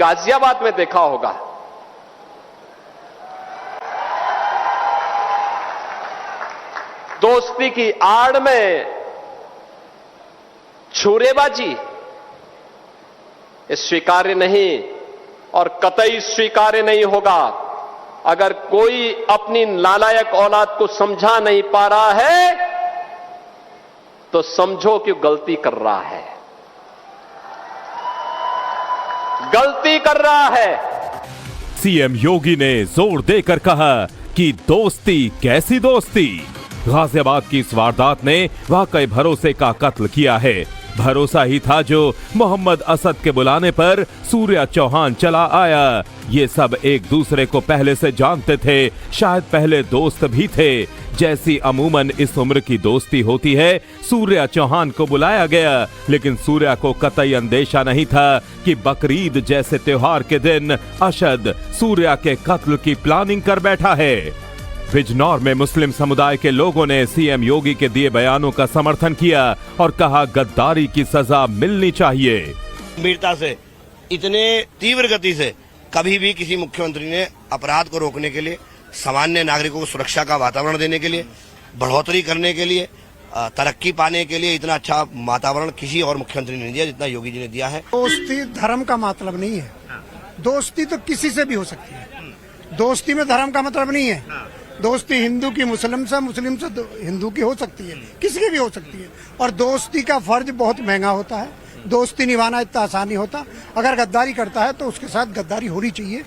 गाजियाबाद में देखा होगा, दोस्ती की आड़ में छुरेबाजी ये स्वीकार्य नहीं और कतई स्वीकार्य नहीं होगा। अगर कोई अपनी नालायक औलाद को समझा नहीं पा रहा है तो समझो कि गलती कर रहा है, गलती कर रहा है। सीएम योगी ने जोर देकर कहा कि दोस्ती कैसी दोस्ती। गाजियाबाद की इस वारदात ने वाकई भरोसे का कत्ल किया है। भरोसा ही था जो मोहम्मद असद के बुलाने पर सूर्या चौहान चला आया। ये सब एक दूसरे को पहले से जानते थे, शायद पहले दोस्त भी थे। जैसी अमूमन इस उम्र की दोस्ती होती है, सूर्या चौहान को बुलाया गया, लेकिन सूर्या को कतई अंदेशा नहीं था कि बकरीद जैसे त्योहार के दिन अशद सूर्या के कत्ल की प्लानिंग कर बैठा है। बिजनौर में मुस्लिम समुदाय के लोगों ने सीएम योगी के दिए बयानों का समर्थन किया और कहा गद्दारी की सजा मिलनी चाहिए। गंभीरता से, इतने तीव्र गति से कभी भी किसी मुख्यमंत्री ने अपराध को रोकने के लिए, सामान्य नागरिकों को सुरक्षा का वातावरण देने के लिए, बढ़ोतरी करने के लिए, तरक्की पाने के लिए इतना अच्छा वातावरण किसी और मुख्यमंत्री ने नहीं दिया जितना योगी जी ने दिया है। दोस्ती धर्म का मतलब नहीं है। दोस्ती तो किसी से भी हो सकती है। दोस्ती में धर्म का मतलब नहीं है। दोस्ती हिंदू की मुस्लिम से हिंदू की हो सकती है, किसी की भी हो सकती है। और दोस्ती का फर्ज बहुत महंगा होता है। दोस्ती निभाना इतना आसान नहीं होता। अगर गद्दारी करता है तो उसके साथ गद्दारी होनी चाहिए।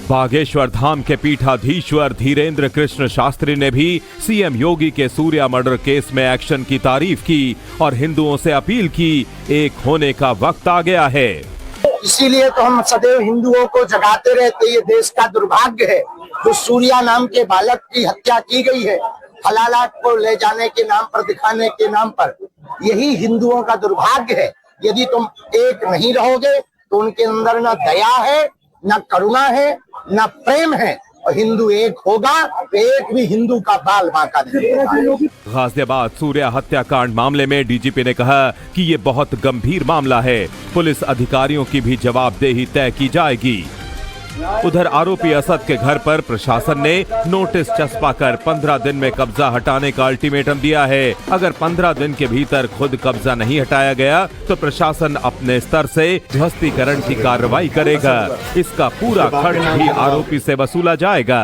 बागेश्वर धाम के पीठाधीश्वर धीरेन्द्र कृष्ण शास्त्री ने भी सीएम योगी के सूर्या मर्डर केस में एक्शन की तारीफ की और हिंदुओं से अपील की, एक होने का वक्त आ गया है। इसीलिए तो हम सदैव हिंदुओं को जगाते रहते। ये देश का दुर्भाग्य है जो सूर्या नाम के बालक की हत्या की गई है, हलाला को ले जाने के नाम पर, दिखाने के नाम पर। यही हिंदुओं का दुर्भाग्य है। यदि तुम एक नहीं रहोगे तो उनके अंदर न दया है, न करुणा है, न प्रेम है। और हिंदू एक होगा तो एक भी हिंदू का बाल बांका नहीं होगा। गाजियाबाद सूर्या हत्याकांड मामले में डीजीपी ने कहा कि ये बहुत गंभीर मामला है, पुलिस अधिकारियों की भी जवाबदेही तय की जाएगी। उधर आरोपी असद के घर पर प्रशासन ने नोटिस चस्पा कर 15 दिन में कब्जा हटाने का अल्टीमेटम दिया है। अगर 15 दिन के भीतर खुद कब्जा नहीं हटाया गया तो प्रशासन अपने स्तर से ध्वस्तीकरण की कार्रवाई करेगा। इसका पूरा खर्च भी आरोपी से वसूला जाएगा।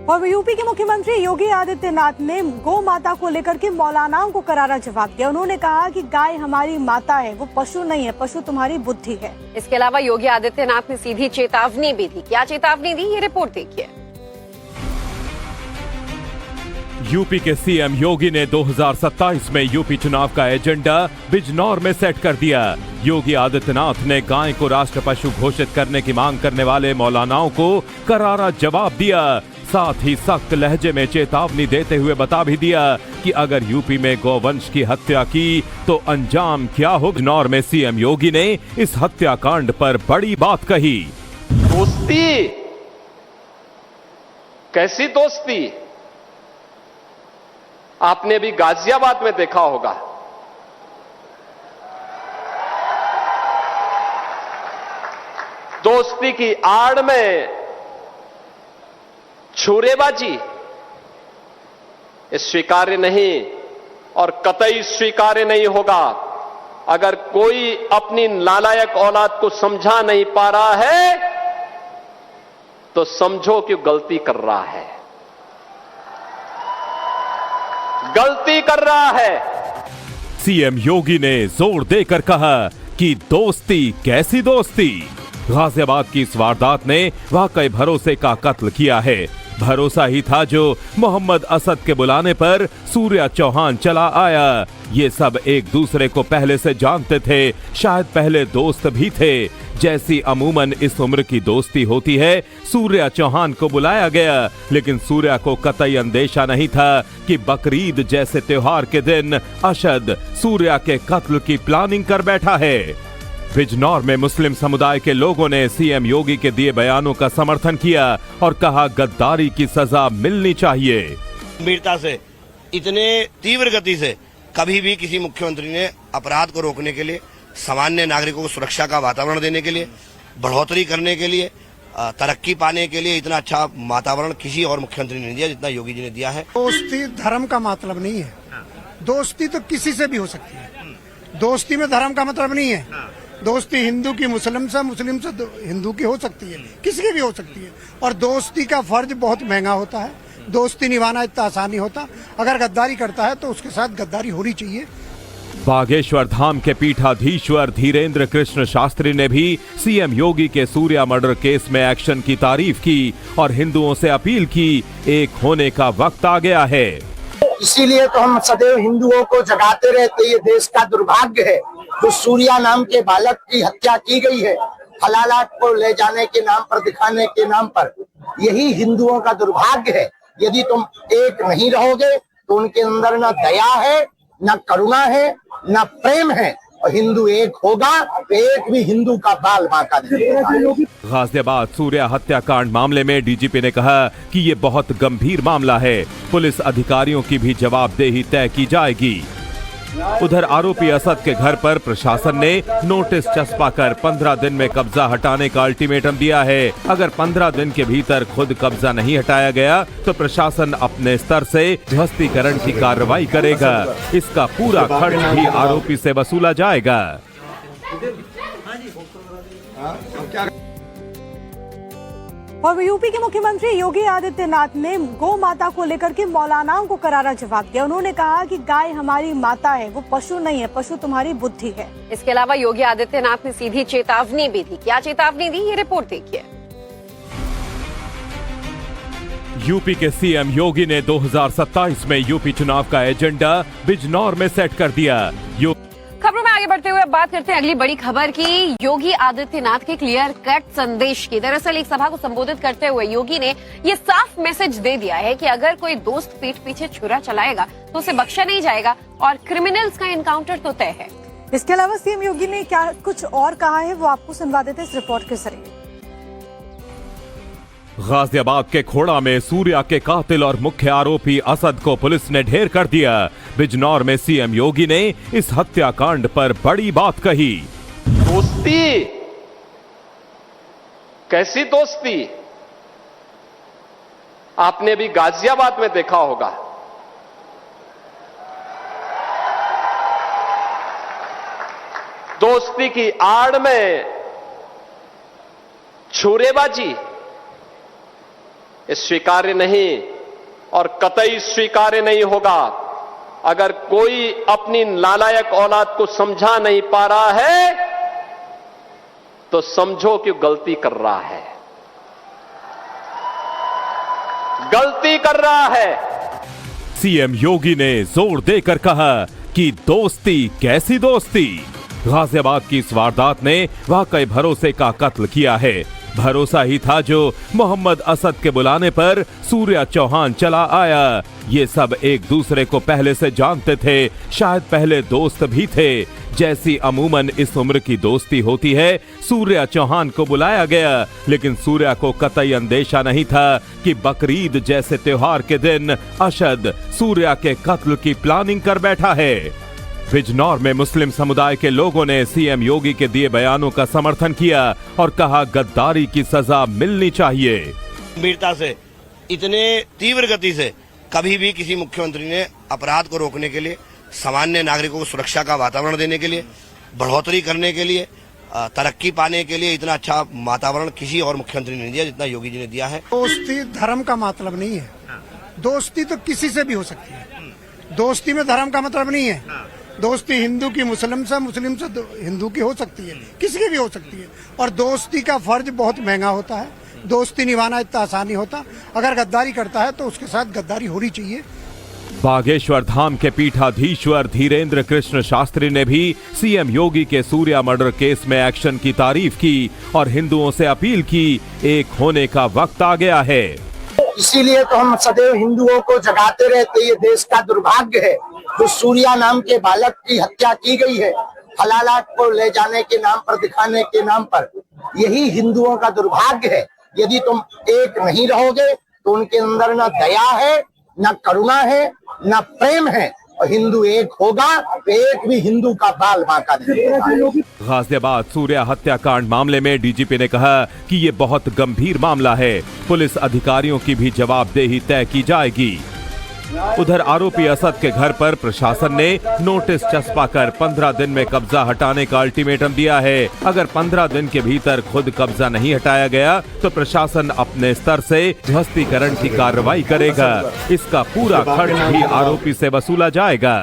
और यूपी के मुख्यमंत्री योगी आदित्यनाथ ने गौ माता को लेकर के मौलानाओं को करारा जवाब दिया। उन्होंने कहा कि गाय हमारी माता है, वो पशु नहीं है, पशु तुम्हारी बुद्धि है। इसके अलावा योगी आदित्यनाथ ने सीधी चेतावनी भी दी। क्या चेतावनी दी, ये रिपोर्ट देखिए। यूपी के सीएम योगी ने 2027 में यूपी चुनाव का एजेंडा बिजनौर में सेट कर दिया। योगी आदित्यनाथ ने गाय को राष्ट्र पशु घोषित करने की मांग करने वाले मौलानाओं को करारा जवाब दिया। साथ ही सख्त लहजे में चेतावनी देते हुए बता भी दिया कि अगर यूपी में गौवंश की हत्या की तो अंजाम क्या हो। बिजनौर में सीएम योगी ने इस हत्याकांड पर बड़ी बात कही। दोस्ती कैसी दोस्ती, आपने भी गाजियाबाद में देखा होगा, दोस्ती की आड़ में छुरेबाजी ये स्वीकार्य नहीं और कतई स्वीकार्य नहीं होगा। अगर कोई अपनी नालायक औलाद को समझा नहीं पा रहा है तो समझो कि गलती कर रहा है, गलती कर रहा है। सीएम योगी ने जोर देकर कहा कि दोस्ती कैसी दोस्ती। गाजियाबाद की इस वारदात ने वाकई भरोसे का कत्ल किया है। भरोसा ही था जो मोहम्मद असद के बुलाने पर सूर्या चौहान चला आया। ये सब एक दूसरे को पहले से जानते थे, शायद पहले दोस्त भी थे। जैसी अमूमन इस उम्र की दोस्ती होती है, सूर्या चौहान को बुलाया गया, लेकिन सूर्या को कतई अंदेशा नहीं था कि बकरीद जैसे त्योहार के दिन अशद सूर्या के कत्ल की प्लानिंग कर बैठा है। बिजनौर में मुस्लिम समुदाय के लोगों ने सीएम योगी के दिए बयानों का समर्थन किया और कहा गद्दारी की सजा मिलनी चाहिए। गंभीरता से, इतने तीव्र गति से कभी भी किसी मुख्यमंत्री ने अपराध को रोकने के लिए, सामान्य नागरिकों को सुरक्षा का वातावरण देने के लिए, बढ़ोतरी करने के लिए, तरक्की पाने के लिए इतना अच्छा वातावरण किसी और मुख्यमंत्री ने नहीं दिया जितना योगी जी ने दिया है। दोस्ती धर्म का मतलब नहीं है। दोस्ती तो किसी से भी हो सकती है। दोस्ती में धर्म का मतलब नहीं है। दोस्ती हिंदू की मुस्लिम से हिंदू की हो सकती है, किसी की भी हो सकती है। और दोस्ती का फर्ज बहुत महंगा होता है। दोस्ती निभाना इतना आसान नहीं होता। अगर गद्दारी करता है तो उसके साथ गद्दारी होनी चाहिए। बागेश्वर धाम के पीठाधीश्वर धीरेन्द्र कृष्ण शास्त्री ने भी सीएम योगी के सूर्या मर्डर केस में एक्शन की तारीफ की और हिंदुओं से अपील की, एक होने का वक्त आ गया है। इसीलिए तो हम सदैव हिंदुओं को जगाते रहते। ये देश का दुर्भाग्य है जो सूर्या नाम के बालक की हत्या की गई है, हलाला को ले जाने के नाम पर, दिखाने के नाम पर। यही हिंदुओं का दुर्भाग्य है। यदि तुम एक नहीं रहोगे तो उनके अंदर न दया है, न करुणा है, न प्रेम है। और हिंदू एक होगा तो एक भी हिंदू का बाल बांका नहीं। गाजियाबाद सूर्या हत्याकांड मामले में डीजीपी ने कहा कि ये बहुत गंभीर मामला है, पुलिस अधिकारियों की भी जवाबदेही तय की जाएगी। उधर आरोपी असद के घर पर प्रशासन ने नोटिस चस्पाकर 15 दिन में कब्जा हटाने का अल्टीमेटम दिया है। अगर 15 दिन के भीतर खुद कब्जा नहीं हटाया गया तो प्रशासन अपने स्तर से ध्वस्तीकरण की कार्रवाई करेगा। इसका पूरा खर्च भी आरोपी से वसूला जाएगा। और यूपी के मुख्यमंत्री योगी आदित्यनाथ ने गौ माता को लेकर के मौलानाओं को करारा जवाब दिया। उन्होंने कहा कि गाय हमारी माता है, वो पशु नहीं है, पशु तुम्हारी बुद्धि है। इसके अलावा योगी आदित्यनाथ ने सीधी चेतावनी भी दी। क्या चेतावनी दी, ये रिपोर्ट देखिए। यूपी के सीएम योगी ने 2027 में यूपी चुनाव का एजेंडा बिजनौर में सेट कर दिया। खबरों में आगे बढ़ते हुए अब बात करते हैं अगली बड़ी खबर की, योगी आदित्यनाथ के क्लियर कट संदेश की। दरअसल एक सभा को संबोधित करते हुए योगी ने ये साफ मैसेज दे दिया है कि अगर कोई दोस्त पीठ पीछे छुरा चलाएगा तो उसे बख्शा नहीं जाएगा और क्रिमिनल्स का एनकाउंटर तो तय है। इसके अलावा सीएम योगी ने क्या कुछ और कहा है वो आपको सुनवा देते इस रिपोर्ट के जरिए। गाजियाबाद के खोड़ा में सूर्या के कातिल और मुख्य आरोपी असद को पुलिस ने ढेर कर दिया। बिजनौर में सीएम योगी ने इस हत्याकांड पर बड़ी बात कही। दोस्ती, कैसी दोस्ती? आपने भी गाजियाबाद में देखा होगा। दोस्ती की आड़ में छुरेबाजी स्वीकार्य नहीं और कतई स्वीकार्य नहीं होगा। अगर कोई अपनी नालायक औलाद को समझा नहीं पा रहा है तो समझो कि गलती कर रहा है, गलती कर रहा है। सीएम योगी ने जोर देकर कहा कि दोस्ती कैसी दोस्ती। गाजियाबाद की इस वारदात ने वाकई भरोसे का कत्ल किया है। भरोसा ही था जो मोहम्मद असद के बुलाने पर सूर्या चौहान चला आया। ये सब एक दूसरे को पहले से जानते थे, शायद पहले दोस्त भी थे। जैसी अमूमन इस उम्र की दोस्ती होती है, सूर्या चौहान को बुलाया गया। लेकिन सूर्या को कतई अंदेशा नहीं था कि बकरीद जैसे त्योहार के दिन असद सूर्या के कत्ल की प्लानिंग कर बैठा है। बिजनौर में मुस्लिम समुदाय के लोगों ने सीएम योगी के दिए बयानों का समर्थन किया और कहा गद्दारी की सजा मिलनी चाहिए। गंभीरता से, इतने तीव्र गति से कभी भी किसी मुख्यमंत्री ने अपराध को रोकने के लिए, सामान्य नागरिकों को सुरक्षा का वातावरण देने के लिए, बढ़ोतरी करने के लिए, तरक्की पाने के लिए इतना अच्छा वातावरण किसी और मुख्यमंत्री ने नहीं दिया जितना योगी जी ने दिया है। दोस्ती धर्म का मतलब नहीं है। दोस्ती तो किसी से भी हो सकती है। दोस्ती में धर्म का मतलब नहीं है। दोस्ती हिंदू की मुस्लिम से हिंदू की हो सकती है, किसी की भी हो सकती है। और दोस्ती का फर्ज बहुत महंगा होता है। दोस्ती निभाना इतना आसान नहीं होता। अगर गद्दारी करता है तो उसके साथ गद्दारी होनी चाहिए। बागेश्वर धाम के पीठाधीश्वर धीरेन्द्र कृष्ण शास्त्री ने भी सीएम योगी के सूर्या मर्डर केस में एक्शन की तारीफ की और हिंदुओं से अपील की, एक होने का वक्त आ गया है। इसीलिए तो हम सदैव हिंदुओं को जगाते रहते। ये देश का दुर्भाग्य है जो सूर्या नाम के बालक की हत्या की गई है, हलाला को ले जाने के नाम पर, दिखाने के नाम पर। यही हिंदुओं का दुर्भाग्य है। यदि तुम एक नहीं रहोगे तो उनके अंदर न दया है, न करुणा है, न प्रेम है। और हिंदू एक होगा तो एक भी हिंदू का बाल बांका नहीं होगा। गाजियाबाद सूर्या हत्याकांड मामले में डीजीपी ने कहा कि ये बहुत गंभीर मामला है, पुलिस अधिकारियों की भी जवाबदेही तय की जाएगी। उधर आरोपी असद के घर पर प्रशासन ने नोटिस चस्पाकर 15 दिन में कब्जा हटाने का अल्टीमेटम दिया है। अगर 15 दिन के भीतर खुद कब्जा नहीं हटाया गया तो प्रशासन अपने स्तर से ध्वस्तीकरण की कार्रवाई करेगा। इसका पूरा खर्च भी आरोपी से वसूला जाएगा।